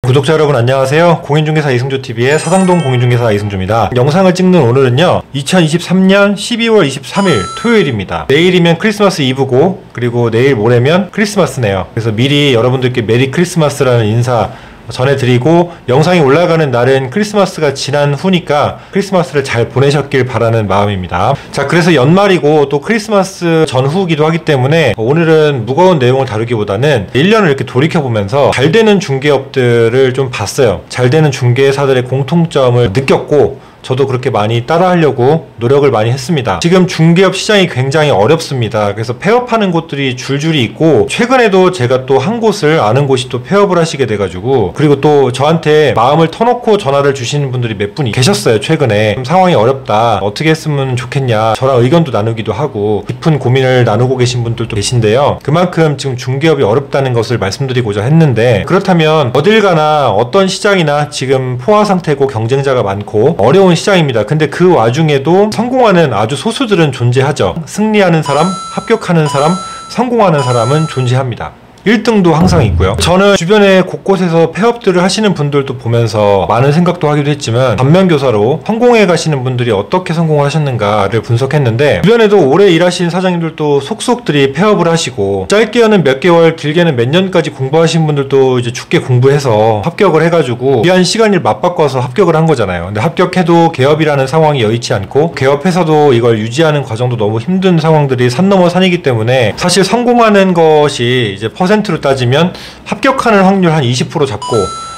구독자 여러분 안녕하세요. 공인중개사 이승조TV의 사상동 공인중개사 이승조입니다. 영상을 찍는 오늘은요 2023년 12월 23일 토요일입니다. 내일이면 크리스마스 이브고 그리고 내일 모레면 크리스마스네요. 그래서 미리 여러분들께 메리 크리스마스라는 인사 전해드리고, 영상이 올라가는 날은 크리스마스가 지난 후니까 크리스마스를 잘 보내셨길 바라는 마음입니다. 자, 그래서 연말이고 또 크리스마스 전후기도 하기 때문에 오늘은 무거운 내용을 다루기보다는 1년을 이렇게 돌이켜보면서 잘 되는 중개업들을 좀 봤어요. 잘 되는 중개사들의 공통점을 느꼈고, 저도 그렇게 많이 따라하려고 노력을 많이 했습니다. 지금 중개업 시장이 굉장히 어렵습니다. 그래서 폐업하는 곳들이 줄줄이 있고, 최근에도 제가 또 한 곳을 아는 곳이 또 폐업을 하시게 돼가지고, 그리고 또 저한테 마음을 터놓고 전화를 주시는 분들이 몇 분이 계셨어요. 최근에 좀 상황이 어렵다, 어떻게 했으면 좋겠냐, 저랑 의견도 나누기도 하고 깊은 고민을 나누고 계신 분들도 계신데요. 그만큼 지금 중개업이 어렵다는 것을 말씀드리고자 했는데, 그렇다면 어딜 가나 어떤 시장이나 지금 포화 상태고 경쟁자가 많고 어려운 시장입니다. 근데 그 와중에도 성공하는 아주 소수들은 존재하죠. 승리하는 사람, 합격하는 사람, 성공하는 사람은 존재합니다. 1등도 항상 있고요. 저는 주변에 곳곳에서 폐업들을 하시는 분들도 보면서 많은 생각도 하기도 했지만, 반면교사로 성공해 가시는 분들이 어떻게 성공을 하셨는가를 분석했는데, 주변에도 오래 일하신 사장님들도 속속들이 폐업을 하시고, 짧게는 몇 개월, 길게는 몇 년까지 공부하신 분들도 이제 죽게 공부해서 합격을 해가지고 귀한 시간을 맞바꿔서 합격을 한 거잖아요. 근데 합격해도 개업이라는 상황이 여의치 않고, 개업해서도 이걸 유지하는 과정도 너무 힘든 상황들이 산 넘어 산이기 때문에, 사실 성공하는 것이 이제 퍼센트로 따지면 합격하는 확률 한 20% 잡고,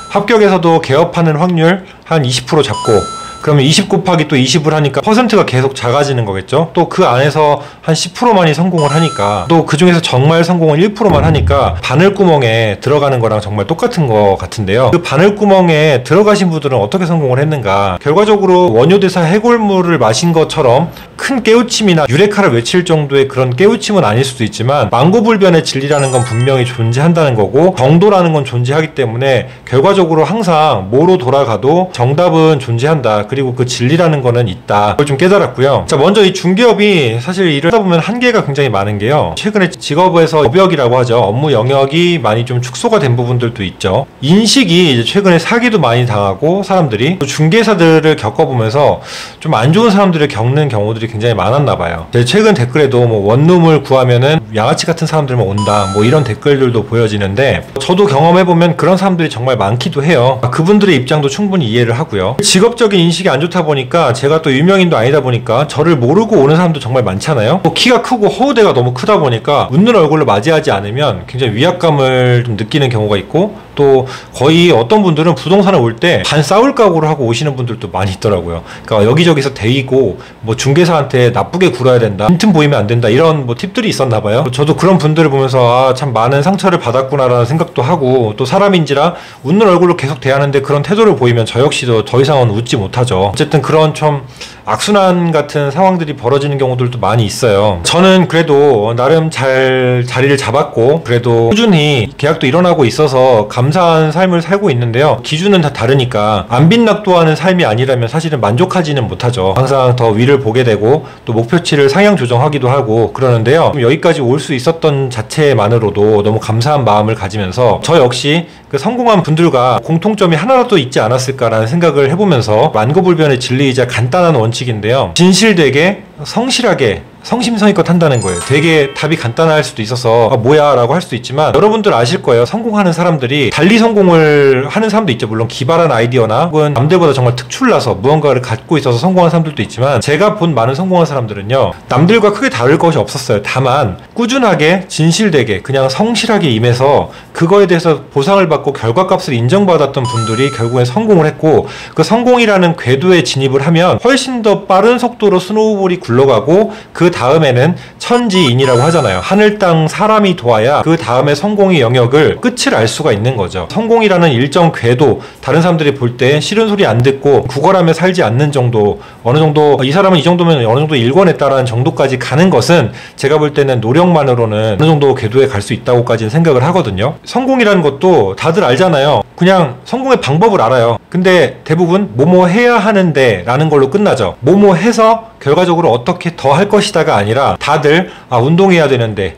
합격에서도 개업하는 확률 한 20% 잡고, 그러면 20 곱하기 또 20을 하니까 퍼센트가 계속 작아지는 거겠죠. 또 그 안에서 한 10%만이 성공을 하니까, 또 그 중에서 정말 성공은 1%만 하니까 바늘구멍에 들어가는 거랑 정말 똑같은 거 같은데요. 그 바늘구멍에 들어가신 분들은 어떻게 성공을 했는가? 결과적으로 원효대사 해골물을 마신 것처럼 큰 깨우침이나 유레카를 외칠 정도의 그런 깨우침은 아닐 수도 있지만, 망고불변의 진리라는 건 분명히 존재한다는 거고, 정도라는 건 존재하기 때문에 결과적으로 항상 뭐로 돌아가도 정답은 존재한다. 그리고 그 진리라는 거는 있다. 그걸 좀 깨달았고요. 자, 먼저 이 중개업이 사실 일을 하다 보면 한계가 굉장히 많은 게요. 최근에 직업에서 업역이라고 하죠. 업무 영역이 많이 좀 축소가 된 부분들도 있죠. 인식이 이제 최근에 사기도 많이 당하고, 사람들이 또 중개사들을 겪어보면서 좀 안 좋은 사람들을 겪는 경우들이 굉장히 많았나 봐요. 제 최근 댓글에도 뭐 원룸을 구하면은 양아치 같은 사람들만 온다, 뭐 이런 댓글들도 보여지는데, 저도 경험해보면 그런 사람들이 정말 많기도 해요. 그분들의 입장도 충분히 이해를 하고요. 직업적인 인식이 안 좋다 보니까, 제가 또 유명인도 아니다 보니까 저를 모르고 오는 사람도 정말 많잖아요. 또 키가 크고 허우대가 너무 크다 보니까 웃는 얼굴로 맞이하지 않으면 굉장히 위압감을 좀 느끼는 경우가 있고, 또 거의 어떤 분들은 부동산을 올 때 반 싸울 각오를 하고 오시는 분들도 많이 있더라고요. 그러니까 여기저기서 대이고, 뭐 중개사한테 나쁘게 굴어야 된다, 빈틈 보이면 안 된다, 이런 뭐 팁들이 있었나 봐요. 저도 그런 분들을 보면서 아, 참 많은 상처를 받았구나라는 생각도 하고, 또 사람인지라 웃는 얼굴로 계속 대하는데 그런 태도를 보이면 저 역시도 더 이상은 웃지 못하죠. 어쨌든 그런 좀 악순환 같은 상황들이 벌어지는 경우들도 많이 있어요. 저는 그래도 나름 잘 자리를 잡았고, 그래도 꾸준히 계약도 일어나고 있어서 감사한 삶을 살고 있는데요. 기준은 다 다르니까 안 빈낙도하는 삶이 아니라면 사실은 만족하지는 못하죠. 항상 더 위를 보게 되고, 또 목표치를 상향 조정하기도 하고 그러는데요. 여기까지 올 수 있었던 자체만으로도 너무 감사한 마음을 가지면서, 저 역시 그 성공한 분들과 공통점이 하나라도 있지 않았을까라는 생각을 해보면서, 만고불변의 진리이자 간단한 원칙인데요. 진실되게 성실하게 성심성의껏 한다는 거예요. 되게 답이 간단할 수도 있어서 아, 뭐야 라고 할 수도 있지만, 여러분들 아실 거예요. 성공하는 사람들이 달리 성공을 하는 사람도 있죠. 물론 기발한 아이디어나 혹은 남들보다 정말 특출나서 무언가를 갖고 있어서 성공한 사람들도 있지만, 제가 본 많은 성공한 사람들은요, 남들과 크게 다를 것이 없었어요. 다만 꾸준하게 진실되게 그냥 성실하게 임해서 그거에 대해서 보상을 받고 결과값을 인정받았던 분들이 결국엔 성공을 했고, 그 성공이라는 궤도에 진입을 하면 훨씬 더 빠른 속도로 스노우볼이 굴러가고, 그 다음에는 천지인이라고 하잖아요. 하늘 땅 사람이 도와야 그 다음에 성공의 영역을 끝을 알 수가 있는 거죠. 성공이라는 일정 궤도, 다른 사람들이 볼 때 싫은 소리 안 듣고 구걸하며 살지 않는 정도, 어느 정도 이 사람은 이 정도면 어느 정도 일궈냈다라는 정도까지 가는 것은 제가 볼 때는 노력만으로는 어느 정도 궤도에 갈 수 있다고까지는 생각을 하거든요. 성공이라는 것도 다들 알잖아요. 그냥 성공의 방법을 알아요. 근데 대부분 뭐뭐 해야 하는데 라는 걸로 끝나죠. 뭐뭐 해서 결과적으로 어떻게 더 할 것이다가 아니라, 다들 아 운동해야 되는데,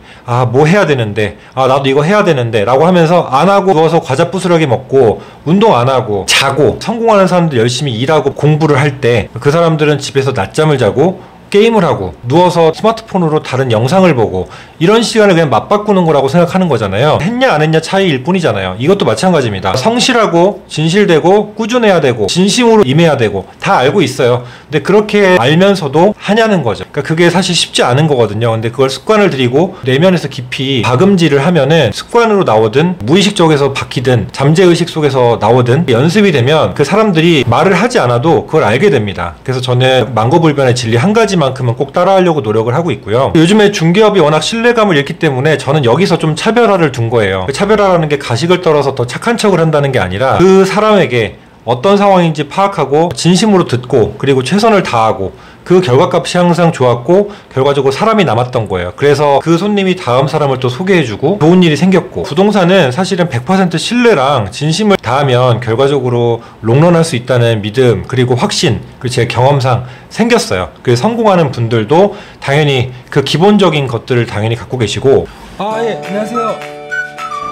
뭐 해야 되는데, 나도 이거 해야 되는데 라고 하면서 안 하고 누워서 과자 부스러기 먹고 운동 안 하고 자고, 성공하는 사람들 열심히 일하고 공부를 할 때 그 사람들은 집에서 낮잠을 자고 게임을 하고 누워서 스마트폰으로 다른 영상을 보고 이런 시간을 그냥 맞바꾸는 거라고 생각하는 거잖아요. 했냐 안 했냐 차이일 뿐이잖아요. 이것도 마찬가지입니다. 성실하고 진실되고 꾸준해야 되고 진심으로 임해야 되고 다 알고 있어요. 근데 그렇게 알면서도 하냐는 거죠. 그러니까 그게 사실 쉽지 않은 거거든요. 근데 그걸 습관을 들이고 내면에서 깊이 박음질을 하면은 습관으로 나오든 무의식 쪽에서 박히든 잠재의식 속에서 나오든 연습이 되면 그 사람들이 말을 하지 않아도 그걸 알게 됩니다. 그래서 저는 망고불변의 진리 한 가지만 만큼은 꼭 따라하려고 노력을 하고 있고요. 요즘에 중개업이 워낙 신뢰감을 잃기 때문에 저는 여기서 좀 차별화를 둔 거예요. 차별화라는 게 가식을 떨어서 더 착한 척을 한다는 게 아니라 그 사람에게 어떤 상황인지 파악하고 진심으로 듣고 그리고 최선을 다하고 그 결과값이 항상 좋았고 결과적으로 사람이 남았던 거예요. 그래서 그 손님이 다음 사람을 또 소개해주고 좋은 일이 생겼고, 부동산은 사실은 100% 신뢰랑 진심을 다하면 결과적으로 롱런할 수 있다는 믿음 그리고 확신, 그리고 제 경험상 생겼어요. 그래서 성공하는 분들도 당연히 그 기본적인 것들을 당연히 갖고 계시고. 예, 안녕하세요.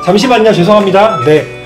잠시만요, 죄송합니다. 네.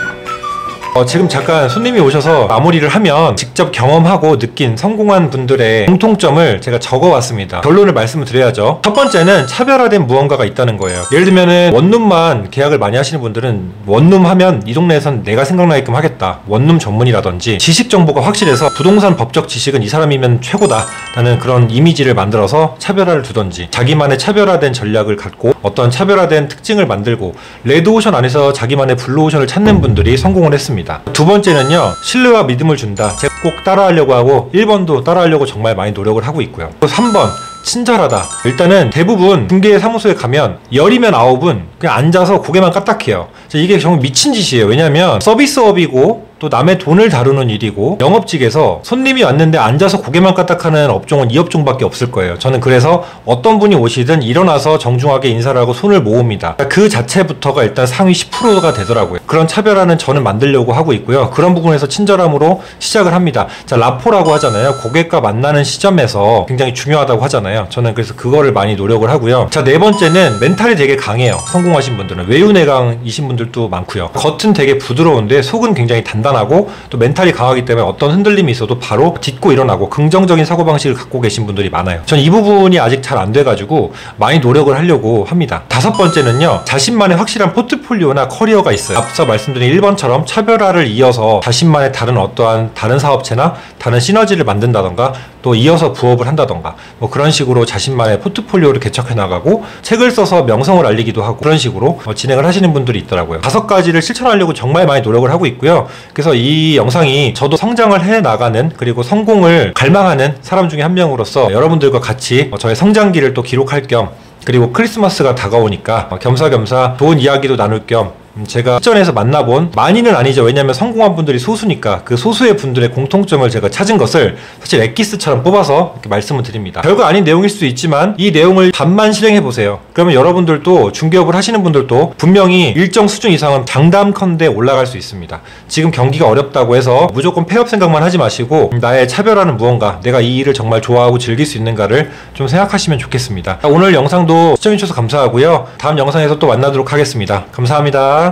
지금 잠깐 손님이 오셔서 마무리를 하면 직접 경험하고 느낀 성공한 분들의 공통점을 제가 적어왔습니다. 결론을 말씀을 드려야죠. 첫 번째는 차별화된 무언가가 있다는 거예요. 예를 들면은 원룸만 계약을 많이 하시는 분들은 원룸 하면 이 동네에선 내가 생각나게끔 하겠다, 원룸 전문이라든지 지식 정보가 확실해서 부동산 법적 지식은 이 사람이면 최고다 라는 그런 이미지를 만들어서 차별화를 두던지, 자기만의 차별화된 전략을 갖고 어떤 차별화된 특징을 만들고 레드오션 안에서 자기만의 블루오션을 찾는 분들이 성공을 했습니다. 두 번째는요, 신뢰와 믿음을 준다. 제가 꼭 따라하려고 하고 1번도 따라하려고 정말 많이 노력을 하고 있고요. 또 3번, 친절하다. 일단은 대부분 중개 사무소에 가면 10이면 9은 그냥 앉아서 고개만 까딱해요. 이게 정말 미친 짓이에요. 왜냐면 서비스업이고 또 남의 돈을 다루는 일이고 영업직에서 손님이 왔는데 앉아서 고개만 까딱하는 업종은 이 업종밖에 없을 거예요. 저는 그래서 어떤 분이 오시든 일어나서 정중하게 인사를 하고 손을 모읍니다. 그 자체부터가 일단 상위 10%가 되더라고요. 그런 차별화는 저는 만들려고 하고 있고요. 그런 부분에서 친절함으로 시작을 합니다. 라포라고 하잖아요. 고객과 만나는 시점에서 굉장히 중요하다고 하잖아요. 저는 그래서 그거를 많이 노력을 하고요. 네 번째는 멘탈이 되게 강해요. 성공하신 분들은 외유내강이신 분들도 많고요. 겉은 되게 부드러운데 속은 굉장히 단단하고 또 멘탈이 강하기 때문에 어떤 흔들림이 있어도 바로 딛고 일어나고 긍정적인 사고방식을 갖고 계신 분들이 많아요. 전 이 부분이 아직 잘 안 돼가지고 많이 노력을 하려고 합니다. 다섯 번째는요, 자신만의 확실한 포트폴리오나 커리어가 있어요. 앞서 말씀드린 1번처럼 차별화를 이어서 자신만의 다른 사업체나 다른 시너지를 만든다던가 또 이어서 부업을 한다던가 뭐 그런 식으로 자신만의 포트폴리오를 개척해 나가고 책을 써서 명성을 알리기도 하고 그런 식으로 진행을 하시는 분들이 있더라고요. 5가지를 실천하려고 정말 많이 노력을 하고 있고요. 그래서 이 영상이 저도 성장을 해 나가는 그리고 성공을 갈망하는 사람 중에 한 명으로서 여러분들과 같이 저의 성장기를 또 기록할 겸, 그리고 크리스마스가 다가오니까 겸사겸사 좋은 이야기도 나눌 겸 제가 실전에서 만나본, 많이는 아니죠. 왜냐면 성공한 분들이 소수니까 그 소수의 분들의 공통점을 제가 찾은 것을 사실 엑기스처럼 뽑아서 이렇게 말씀을 드립니다. 별거 아닌 내용일 수도 있지만 이 내용을 반만 실행해 보세요. 그러면 여러분들도 중개업을 하시는 분들도 분명히 일정 수준 이상은 장담컨대 올라갈 수 있습니다. 지금 경기가 어렵다고 해서 무조건 폐업 생각만 하지 마시고 나의 차별화는 무언가, 내가 이 일을 정말 좋아하고 즐길 수 있는가를 좀 생각하시면 좋겠습니다. 오늘 영상도 시청해주셔서 감사하고요. 다음 영상에서 또 만나도록 하겠습니다. 감사합니다.